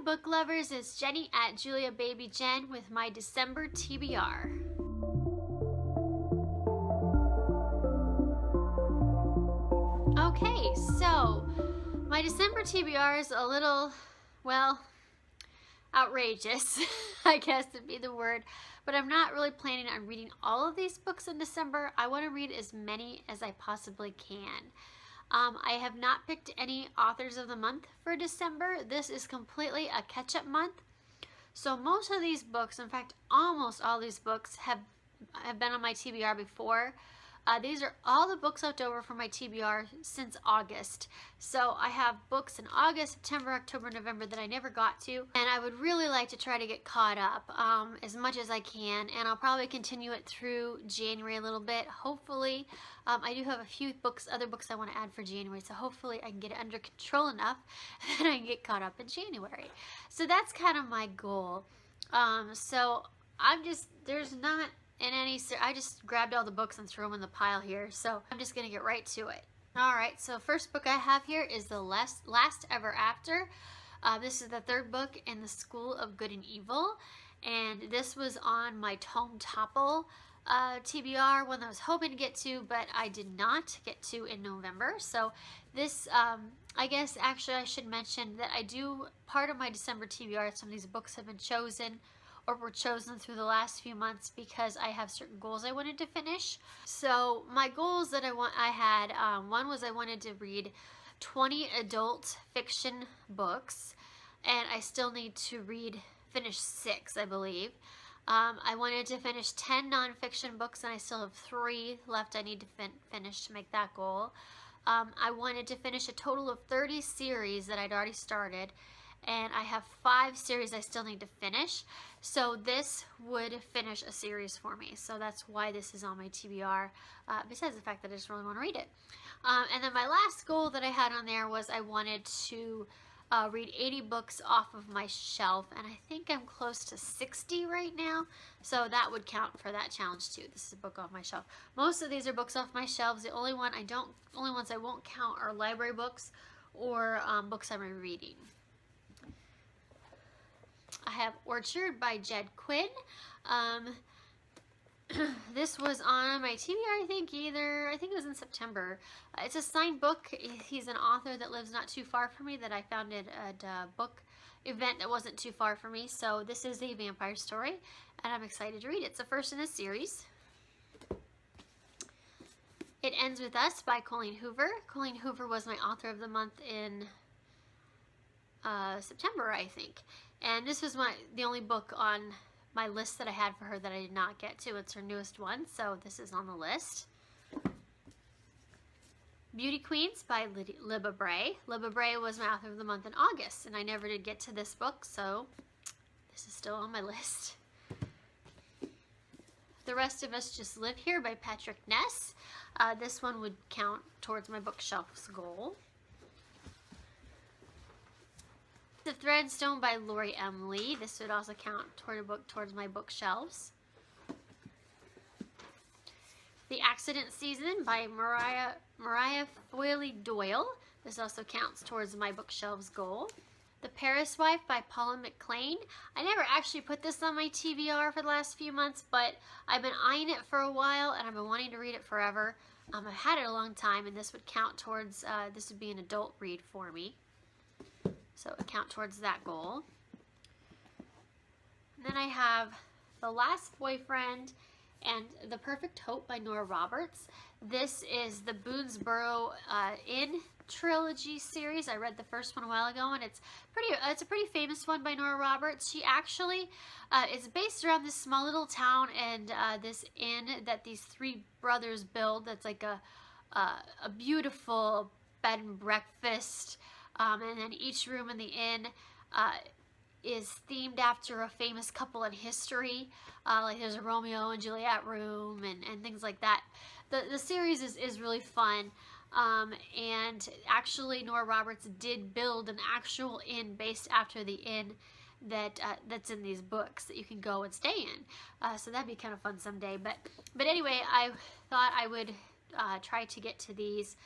book lovers, it's Jenny at Julia Baby Jen with my December TBR. Okay, so my December TBR is a little, well, outrageous, I guess would be the word, but I'm not really planning on reading all of these books in December. I want to read as many as I possibly can. I have not picked any authors of the month for December. This is completely a catch-up month. So most of these books, in fact, almost all these books have been on my TBR before. These are all the books left over from my TBR since August. So I have books in August, September, October, November that I never got to. And I would really like to try to get caught up as much as I can. And I'll probably continue it through January a little bit, hopefully. I do have a few books, other books I want to add for January. So hopefully I can get it under control enough that I can get caught up in January. So that's kind of my goal. So I'm just, there's not in any, I just grabbed all the books and threw them in the pile here, so I'm just gonna get right to it. Alright, so first book I have here is The Last Ever After. This is the third book in the School of Good and Evil, and this was on my Tome Topple TBR, one that I was hoping to get to, but I did not get to in November. So this, I guess actually I should mention that I do, part of my December TBR, some of these books have been chosen or were chosen through the last few months because I have certain goals I wanted to finish. So my goals that I had, one was I wanted to read 20 adult fiction books, and I still need to finish 6, I believe. I wanted to finish 10 nonfiction books, and I still have 3 left I need to finish to make that goal. I wanted to finish a total of 30 series that I'd already started, and I have 5 series I still need to finish. So this would finish a series for me. So that's why this is on my TBR, besides the fact that I just really want to read it. And then my last goal that I had on there was I wanted to read 80 books off of my shelf, and I think I'm close to 60 right now. So that would count for that challenge too. This is a book off my shelf. Most of these are books off my shelves. The only ones I won't count are library books or books I'm rereading. I have Orchard by Jed Quinn. This was on my TBR, I think it was in September. It's a signed book. He's an author that lives not too far from me that I found at a book event that wasn't too far from me. So this is a vampire story, and I'm excited to read it. It's the first in a series. It Ends With Us by Colleen Hoover. Colleen Hoover was my author of the month in September, I think. And this was the only book on my list that I had for her that I did not get to. It's her newest one, so this is on the list. Beauty Queens by Libba Bray. Libba Bray was my author of the month in August, and I never did get to this book, so this is still on my list. The Rest of Us Just Live Here by Patrick Ness. This one would count towards my bookshelf's goal. The Threadstone by Lori M. Lee. This would also count towards my bookshelves. The Accident Season by Mariah Foyle Doyle. This also counts towards my bookshelves goal. The Paris Wife by Paula McLean. I never actually put this on my TBR for the last few months, but I've been eyeing it for a while, and I've been wanting to read it forever. I've had it a long time, and this would count towards, this would be an adult read for me. So it count towards that goal. And then I have The Last Boyfriend and The Perfect Hope by Nora Roberts. This is the Boonesboro Inn trilogy series. I read the first one a while ago, and it's a pretty famous one by Nora Roberts. She actually is based around this small little town and this inn that these 3 brothers build. That's like a beautiful bed and breakfast. And then each room in the inn is themed after a famous couple in history. Like there's a Romeo and Juliet room and things like that. The series is really fun. And actually Nora Roberts did build an actual inn based after the inn that's in these books that you can go and stay in. So that'd be kind of fun someday. But anyway, I thought I would try to get to these.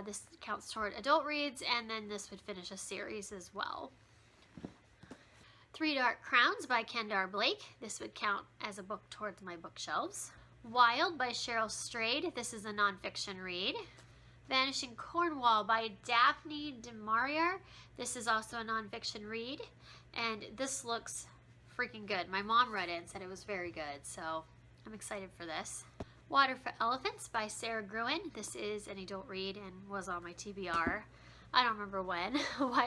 This counts toward adult reads, and then this would finish a series as well. Three Dark Crowns by Kendar Blake. This would count as a book towards my bookshelves. Wild by Cheryl Strayed. This is a nonfiction read. Vanishing Cornwall by Daphne du Maurier. This is also a nonfiction read. And this looks freaking good. My mom read it and said it was very good, so I'm excited for this. Water for Elephants by Sarah Gruen. This is an adult read and was on my TBR. I don't remember when.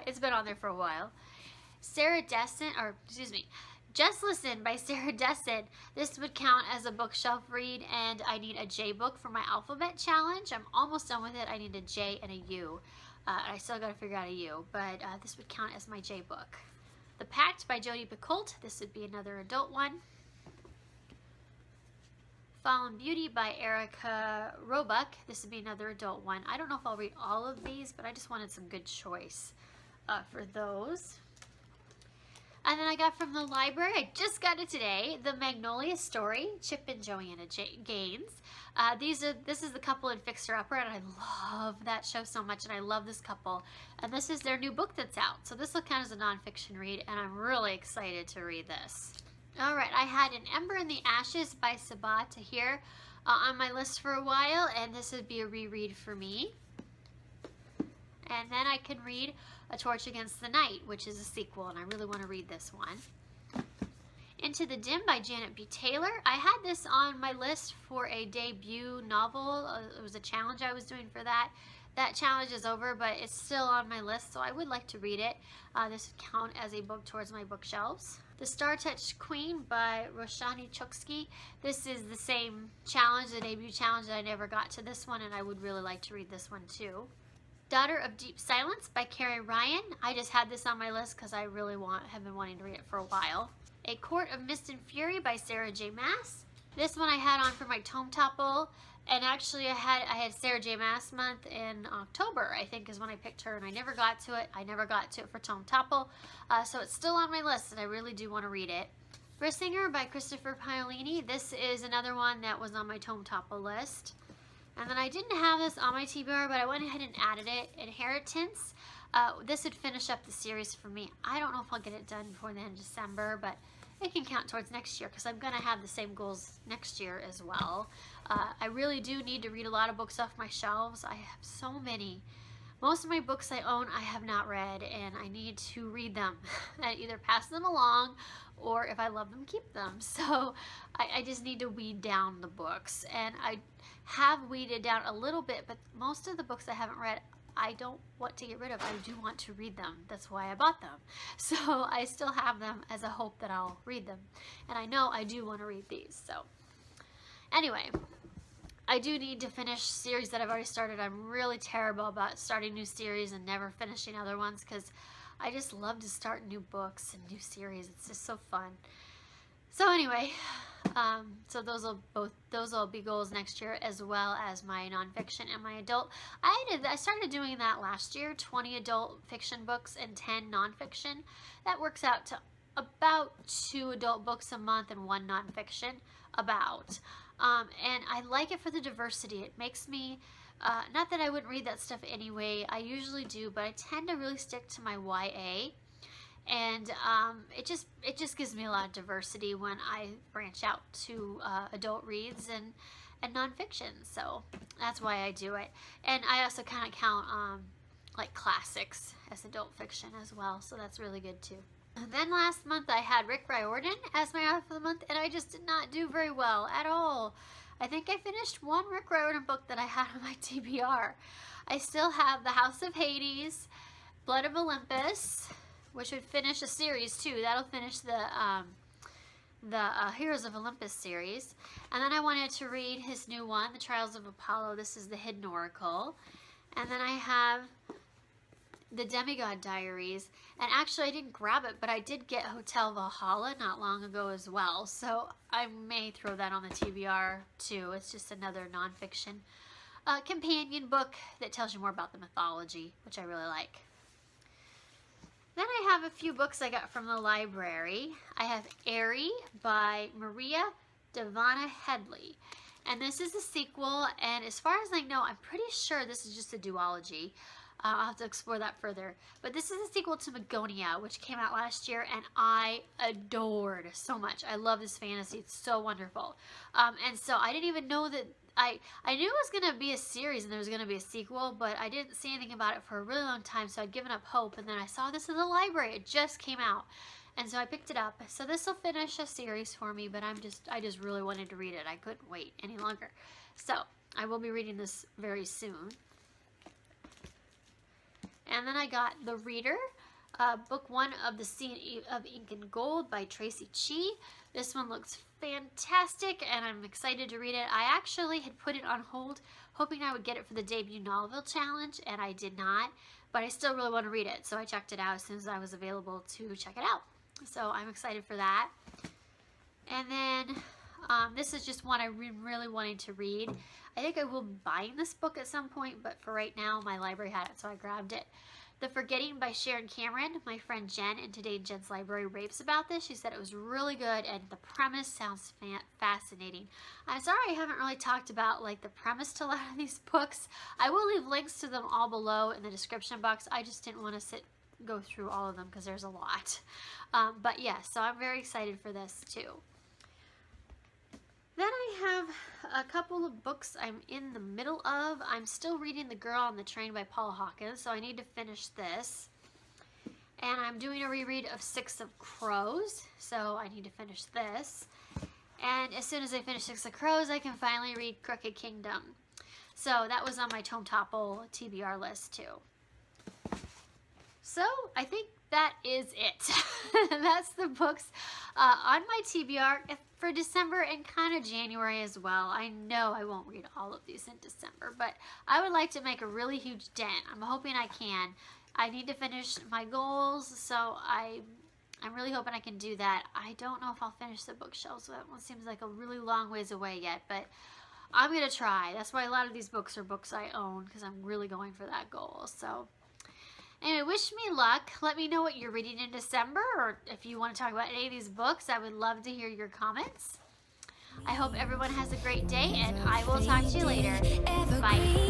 It's been on there for a while. Just Listen by Sarah Desson. This would count as a bookshelf read, and I need a J book for my alphabet challenge. I'm almost done with it. I need a J and a U. I still got to figure out a U, but this would count as my J book. The Pact by Jodi Picoult. This would be another adult one. Fallen Beauty by Erica Roebuck. This would be another adult one. I don't know if I'll read all of these, but I just wanted some good choice for those. And then I got from the library, I just got it today, The Magnolia Story, Chip and Joanna Gaines. This is the couple in Fixer Upper, and I love that show so much, and I love this couple. And this is their new book that's out. So this will count as a nonfiction read, and I'm really excited to read this. All right, I had An Ember in the Ashes by Sabaa Tahir on my list for a while, and this would be a reread for me. And then I can read A Torch Against the Night, which is a sequel, and I really want to read this one. Into the Dim by Janet B. Taylor. I had this on my list for a debut novel. It was a challenge I was doing for that. That challenge is over, but it's still on my list, so I would like to read it. This would count as a book towards my bookshelves. The Star-Touched Queen by Roshani Chokshi. This is the same challenge, the debut challenge, that I never got to this one, and I would really like to read this one too. Daughter of Deep Silence by Carrie Ryan. I just had this on my list because I really have been wanting to read it for a while. A Court of Mist and Fury by Sarah J. Maas. This one I had on for my Tome Topple, and actually I had Sarah J. Maas month in October, I think is when I picked her, and I never got to it. I never got to it for Tome Topple, so it's still on my list, and I really do want to read it. Brissinger by Christopher Paolini. This is another one that was on my Tome Topple list. And then I didn't have this on my TBR, but I went ahead and added it. Inheritance. This would finish up the series for me. I don't know if I'll get it done before the end of December, but it can count towards next year because I'm going to have the same goals next year as well. I really do need to read a lot of books off my shelves. I have so many. Most of my books I own I have not read, and I need to read them and either pass them along, or if I love them, keep them. So I just need to weed down the books, and I have weeded down a little bit, but most of the books I haven't read I don't want to get rid of. I do want to read them. That's why I bought them. So I still have them as a hope that I'll read them, and I know I do want to read these. So anyway, I do need to finish series that I've already started. I'm really terrible about starting new series and never finishing other ones because I just love to start new books and new series. It's just so fun. So anyway, so those will be goals next year, as well as my nonfiction and my adult. I started doing that last year, 20 adult fiction books and 10 nonfiction. That works out to about 2 adult books a month and 1 nonfiction, about. And I like it for the diversity. It makes me, not that I wouldn't read that stuff anyway, I usually do, but I tend to really stick to my YA. And it just gives me a lot of diversity when I branch out to adult reads and nonfiction. So that's why I do it. And I also kind of count like classics as adult fiction as well. So that's really good too. Then last month I had Rick Riordan as my author of the month, and I just did not do very well at all. I think I finished 1 Rick Riordan book that I had on my TBR. I still have The House of Hades, Blood of Olympus, which would finish a series too. That'll finish the Heroes of Olympus series. And then I wanted to read his new one, The Trials of Apollo. This is the Hidden Oracle. And then I have The Demigod Diaries. And actually I didn't grab it, but I did get Hotel Valhalla not long ago as well. So I may throw that on the TBR too. It's just another nonfiction companion book that tells you more about the mythology, which I really like. Then I have a few books I got from the library. I have Airy by Maria Devana Headley. And this is a sequel, and as far as I know, I'm pretty sure this is just a duology. I'll have to explore that further. But this is a sequel to Magonia, which came out last year, and I adored so much. I love this fantasy. It's so wonderful. And so I didn't even know that I knew it was going to be a series and there was going to be a sequel, but I didn't see anything about it for a really long time, so I'd given up hope. And then I saw this in the library. It just came out. And so I picked it up. So this will finish a series for me, but I just really wanted to read it. I couldn't wait any longer. So I will be reading this very soon. And then I got The Reader, book 1 of The Sea of Ink and Gold by Tracy Chee. This one looks fantastic, and I'm excited to read it. I actually had put it on hold, hoping I would get it for the debut novel challenge, and I did not. But I still really want to read it, so I checked it out as soon as I was available to check it out. So I'm excited for that. And then this is just one I really wanted to read. I think I will be buying this book at some point, but for right now, my library had it, so I grabbed it. The Forgetting by Sharon Cameron. My friend Jen in Today Jen's Library raves about this. She said it was really good, and the premise sounds fascinating. I'm sorry I haven't really talked about like the premise to a lot of these books. I will leave links to them all below in the description box. I just didn't want to go through all of them because there's a lot. But yeah, so I'm very excited for this too. Then I have a couple of books I'm in the middle of. I'm still reading The Girl on the Train by Paula Hawkins, so I need to finish this. And I'm doing a reread of Six of Crows, so I need to finish this. And as soon as I finish Six of Crows, I can finally read Crooked Kingdom. So that was on my Tome Topple TBR list too. So I think that is it. That's the books on my TBR for December and kind of January as well. I know I won't read all of these in December, but I would like to make a really huge dent. I'm hoping I can. I need to finish my goals, so I'm really hoping I can do that. I don't know if I'll finish the bookshelves. That one seems like a really long ways away yet, but I'm going to try. That's why a lot of these books are books I own, because I'm really going for that goal. So anyway, wish me luck. Let me know what you're reading in December, or if you want to talk about any of these books. I would love to hear your comments. I hope everyone has a great day, and I will talk to you later. Bye.